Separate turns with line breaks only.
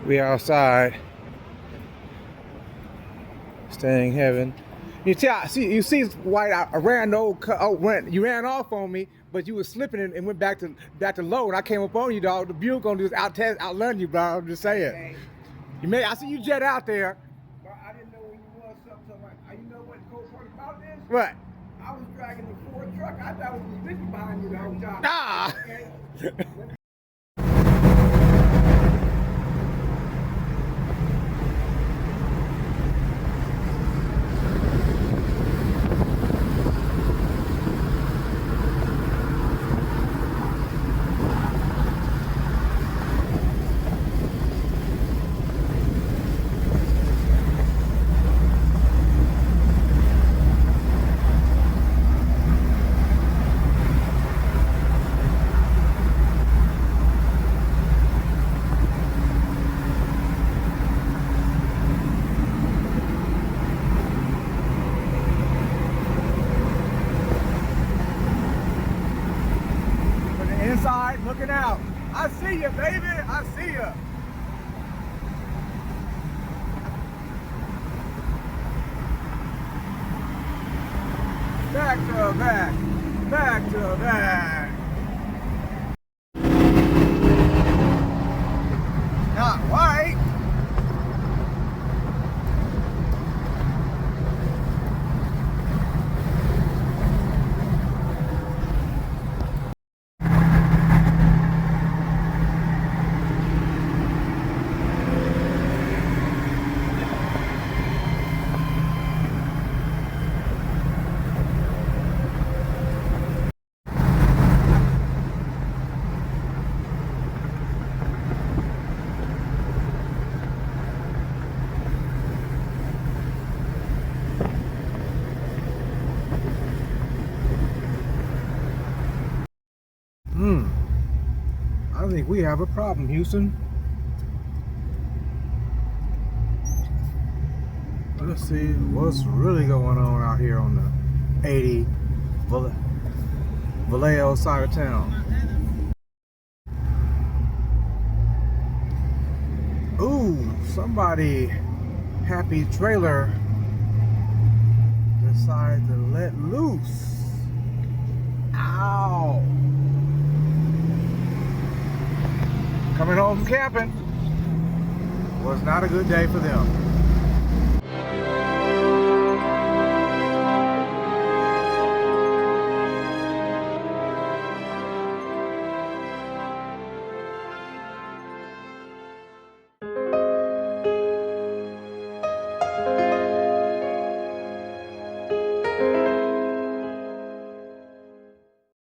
We outside, staying heaven. You see, White. I ran you ran off on me, but you was slipping and went back to low. And I came up on you, dog. The Buick gonna just outrun you, bro. I'm just saying. Okay. I see you jet out there.
But I didn't know where you was. Something like, you know what the cool part about this?
What?
I was dragging the Ford truck. I thought it was Vicky behind you the whole time.
Ah.
Okay.
Inside, looking out. I see you, baby. I see you. Back to back. Back to back. Not white. I think we have a problem, Houston. Let's see what's really going on out here on the 80 Vallejo side of town. Ooh, somebody happy trailer decided to let loose. Ow. Coming home from camping was not a good day for them.